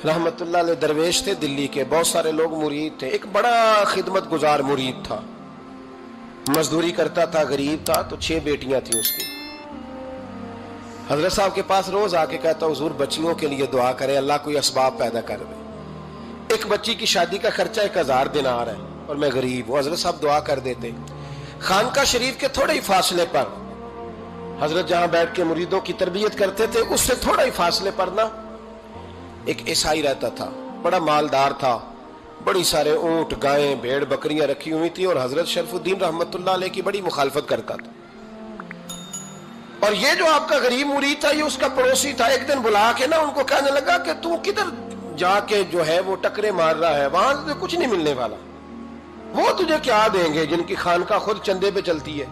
रहमतुल्लाह अलैह दरवेश थे दिल्ली के, बहुत सारे लोग मुरीद थे। एक बड़ा खिदमत गुजार मुरीद था, मजदूरी करता था, गरीब था, तो 6 बेटियां थी उसकी। हजरत साहब के पास रोज आके कहता, हुजूर बच्चियों के लिए दुआ करें, अल्लाह कोई असबाब पैदा कर दे। एक बच्ची की शादी का खर्चा 1000 दिनार है और मैं गरीब हूं। हजरत साहब दुआ कर देते। खानका शरीफ के थोड़े ही फासले पर, हजरत जहां बैठ के मुरीदों की तरबियत करते थे, उससे थोड़ा ही फासले पर ना एक ईसाई रहता था, बड़ा मालदार था, बड़ी सारे ऊंट, गायें, भेड़, बकरियां रखी हुई थी और हजरत शरफुद्दीन रहमतुल्लाह अलैह की बड़ी मुखालफत करता था। और ये जो आपका गरीब मुरीद था, ये उसका पड़ोसी था। एक दिन बुला के ना उनको कहने लगा कि तू किधर जाके जो है वो टकरे मार रहा है, वहां से कुछ नहीं मिलने वाला। वो तुझे क्या देंगे जिनकी खानका खुद चंदे पे चलती है,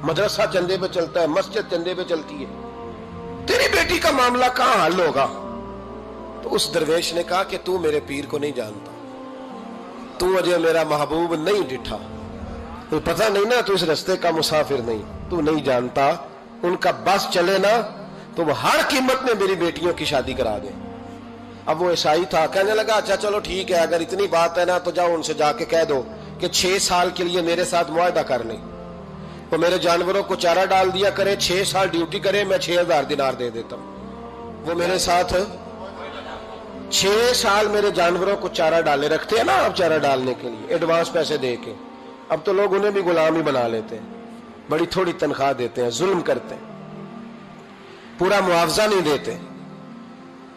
मदरसा चंदे पे चलता है, मस्जिद चंदे पे चलती है, तेरी बेटी का मामला कहां हल होगा? तो उस दरवेश ने कहा कि तू मेरे पीर को नहीं जानता, तू अजय मेरा महबूब नहीं डिठा, तो पता नहीं ना, तू इस रस्ते का मुसाफिर नहीं, तू नहीं जानता, उनका बस चले ना तो वो हर कीमत में मेरी बेटियों की शादी करा दे। अब वो ईसाई था, कहने लगा अच्छा चलो ठीक है, अगर इतनी बात है ना तो जाओ उनसे जाके कह दो कि 6 साल के लिए मेरे साथ मुआहदा कर लें, तो मेरे जानवरों को चारा डाल दिया करे, 6 साल ड्यूटी करे, मैं 6000 दिनार दे देता हूं। वो मेरे साथ 6 साल मेरे जानवरों को चारा डाले, रखते हैं ना आप चारा डालने के लिए, एडवांस पैसे दे के। अब तो लोग उन्हें भी गुलाम ही बना लेते हैं, बड़ी थोड़ी तनख्वाह देते हैं, जुल्म करते हैं, पूरा मुआवजा नहीं देते।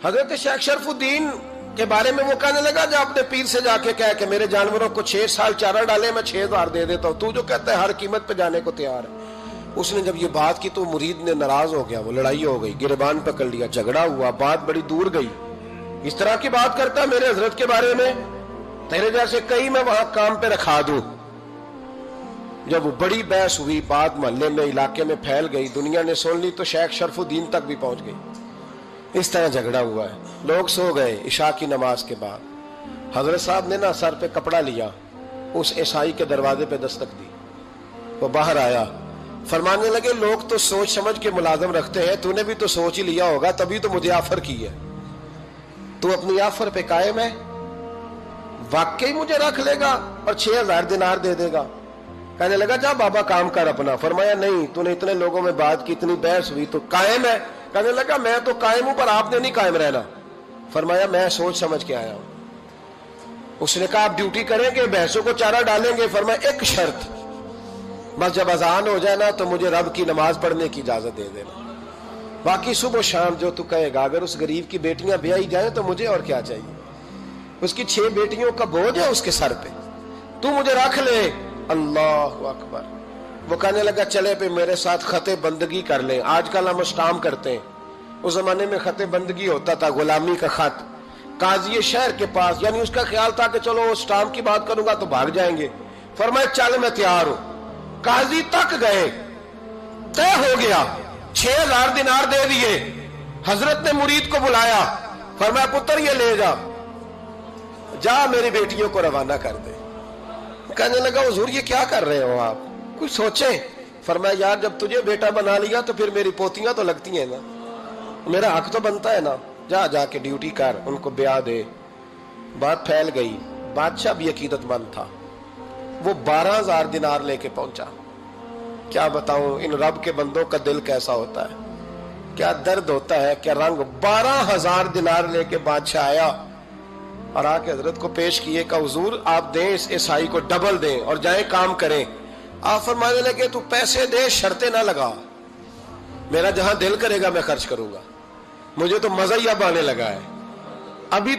हजरत शेख शरफुद्दीन के बारे में वो कहने लगा, जब अपने पीर से जाके कह के मेरे जानवरों को 6 साल चारा डाले, मैं 6000 दे देता हूं, तू जो कहता है हर कीमत पे जाने को तैयार है। उसने जब ये बात की तो मुरीद ने नाराज हो गया, वो लड़ाई हो गई, गिरबान पकड़ लिया, झगड़ा हुआ, बात बड़ी दूर गई। इस तरह की बात करता मेरे हजरत के बारे में, तेरे जैसे कई मैं वहां काम पे रखा दूं। जब वो बड़ी बहस हुई, बात मोहल्ले में, इलाके में फैल गई, दुनिया ने सुन ली, तो शेख शरफुद्दीन तक भी पहुंच गई। इस तरह झगड़ा हुआ है। लोग सो गए इशा की नमाज के बाद। हजरत साहब ने ना सर पे कपड़ा लिया, उस ईसाई के दरवाजे पे दस्तक दी, वो बाहर आया, फरमाने लगे लोग तो सोच समझ के मुलाजम रखते हैं, तूने भी तो सोच ही लिया होगा, तभी तो मुझे ऑफर की है। तू अपनी ऑफर पे कायम है? वाकई मुझे रख लेगा और 6000 दिनार दे देगा? कहने लगा जा बाबा काम कर अपना। फरमाया नहीं, तूने इतने लोगों में बात की, इतनी बहस हुई, तो कायम है? कहने लगा मैं तो कायम हूं, पर आपने नहीं कायम रहना। फरमाया मैं सोच समझ के आया हूं। उसने कहा आप ड्यूटी करेंगे, भैंसों को चारा डालेंगे? फरमाया एक शर्त, बस जब अजान हो जाए ना तो मुझे रब की नमाज पढ़ने की इजाजत दे देना, बाकी सुबह शाम जो तू कहेगा। अगर उस गरीब की बेटियां ब्याही जाए तो मुझे और क्या चाहिए? उसकी 6 बेटियों का बोझ है उसके सर पे, तू मुझे रख ले। अल्लाह अकबर। वो कहने लगा चले पे मेरे साथ खते बंदगी कर ले। आजकल हम स्टाम करते हैं, उस जमाने में खते बंदगी होता था, गुलामी का खत, काजी शहर के पास, यानी उसका ख्याल था कि चलो स्टाम की बात करूंगा तो भाग जाएंगे। फरमाया चल मैं तैयार हूं। काजी तक गए, तय हो गया, 6000 दिनार दे दिए। हजरत ने मुरीद को बुलाया, फरमाया पुत्र ये ले जा, जा मेरी बेटियों को रवाना कर दे। कहने लगा हुजूर ये क्या कर रहे हो आप, कुछ सोचे? फरमाया यार जब तुझे बेटा बना लिया तो फिर मेरी पोतियां तो लगती हैं ना, मेरा हक तो बनता है ना, जा जाके ड्यूटी कर, उनको ब्याह दे। बात फैल गई। बादशाह भी अकीदतमंद था, वो 12000 दिनार लेके पहुंचा। क्या बताऊं इन रब के बंदों का दिल कैसा होता है, क्या दर्द होता है, क्या रंग। 12000 दिनार लेके बादशाह आया और आके हजरत को पेश किए, का हुजूर आप दें इस ईसाई को, डबल दें और जाए काम करें। आप फरमाने लगे तू पैसे दे, शर्तें ना लगा, मेरा जहां दिल करेगा मैं खर्च करूंगा। मुझे तो मजा ही अब आने लगा है, अभी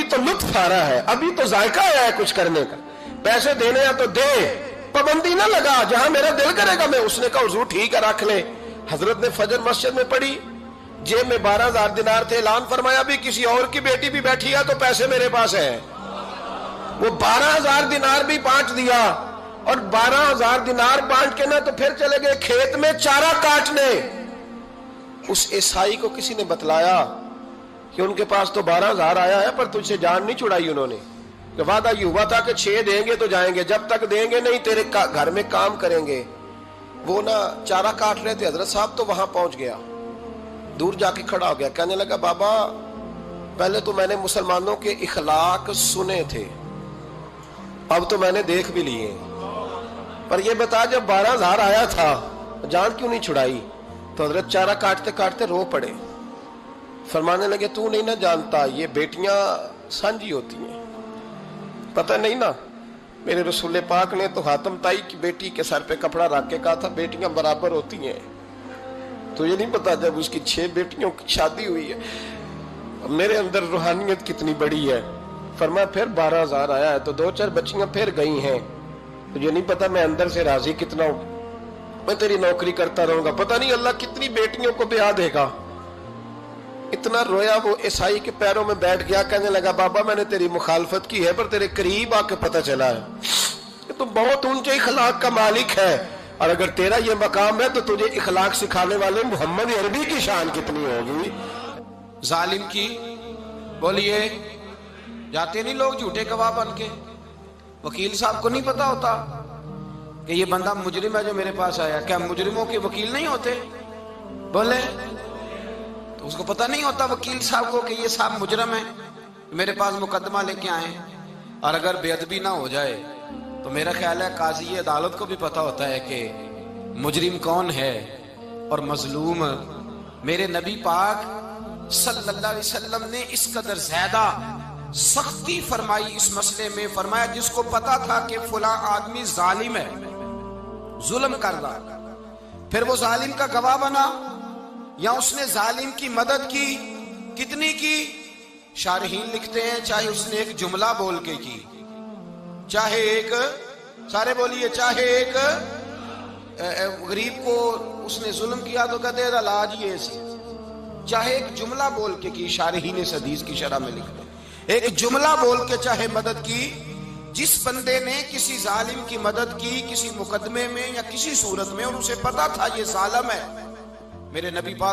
तो लुत्फ आ रहा है, अभी तो जायका आया है कुछ करने का। पैसे देने हैं तो दे, पाबंदी ना लगा, जहां मेरा दिल करेगा मैं। उसने कहा हुजूर ठीक है रख ले। हजरत ने फजर मस्जिद में पढ़ी, जेब में 12000 दिनार थे, ऐलान फरमाया भी किसी और की बेटी भी बैठी है तो पैसे मेरे पास है। वो 12000 दिनार भी बांट दिया और 12000 दिनार बांट के ना तो फिर चले गए खेत में चारा काटने। उस ईसाई को किसी ने बतलाया कि उनके पास तो 12000 आया है, पर तुझसे जान नहीं छुड़ाई उन्होंने। वादा ये हुआ था कि 6 देंगे तो जाएंगे, जब तक देंगे नहीं तेरे घर में काम करेंगे। वो ना चारा काट रहे थे, हजरत साहब तो वहां पहुंच गया, दूर जाके खड़ा हो गया, कहने लगा बाबा پہلے تو میں نے مسلمانوں کے اخلاق سنے تھے، اب تو میں نے دیکھ بھی لیے، پر یہ بتا جب 12,000 آیا تھا جان کیوں نہیں چھڑائی؟ تو حضرت چارہ کاٹتے کاٹتے رو پڑے، فرمانے لگے تو نہیں نہ جانتا یہ بیٹیاں سانجھی ہوتی ہیں، پتہ نہیں نا؟ میرے رسول پاک نے تو حاتم تائی کی بیٹی کے سر پہ کپڑا رکھ کے کہا تھا بیٹیاں برابر ہوتی ہیں، تو یہ نہیں پتا جب اس کی 6 بیٹیوں کی شادی ہوئی ہے میرے اندر روحانیت کتنی بڑی ہے۔ فرمایا پھر 12,000 آیا ہے تو 2-4 بچیاں پھر گئی ہیں، تجھے نہیں پتا میں اندر سے راضی کتنا ہوں، میں تیری نوکری کرتا رہوں گا، پتہ نہیں اللہ کتنی بیٹیوں کو بیاہ دے گا۔ اتنا رویا وہ عیسائی کے پیروں میں بیٹھ گیا، کہنے لگا بابا میں نے تیری مخالفت کی ہے پر تیرے قریب آ کے پتہ چلا ہے کہ تو بہت اونچے اخلاق کا مالک ہے، اور اگر تیرا یہ مقام ہے تو تجھے اخلاق سکھانے والے محمد عربی کی شان کتنی ہوگی۔ ظالم کی بولیے جاتے نہیں لوگ جھوٹے گواہ بن کے، وکیل صاحب کو نہیں پتا ہوتا کہ یہ بندہ مجرم ہے جو میرے پاس آیا، کیا مجرموں کے وکیل نہیں ہوتے؟ بولے تو اس کو پتہ نہیں ہوتا وکیل صاحب کو کہ یہ صاحب مجرم ہے، میرے پاس مقدمہ لے کے آئے، اور اگر بے ادبی نہ ہو جائے تو میرا خیال ہے قاضی عدالت کو بھی پتا ہوتا ہے کہ مجرم کون ہے اور مظلوم۔ میرے نبی پاک صلی اللہ علیہ وسلم نے اس قدر زیادہ سختی فرمائی اس مسئلے میں، فرمایا جس کو پتا تھا کہ فلاں آدمی ظالم ہے، ظلم کر رہا، پھر وہ ظالم کا گواہ بنا یا اس نے ظالم کی مدد کی، کتنی کی؟ شارحین لکھتے ہیں چاہے اس نے ایک جملہ بول کے کی، چاہے ایک، سارے بولیے، چاہے ایک غریب کو اس نے ظلم کیا تو کہتے ہیں علاج یہ سی، چاہے ایک جملہ بول کے کی، شارحین اس حدیث کی شرح میں لکھتے ہیں ایک جملہ بول کے چاہے مدد کی، جس بندے نے کسی ظالم کی مدد کی کسی مقدمے میں یا کسی صورت میں اور اسے پتا تھا یہ ظالم ہے، میرے نبی پاک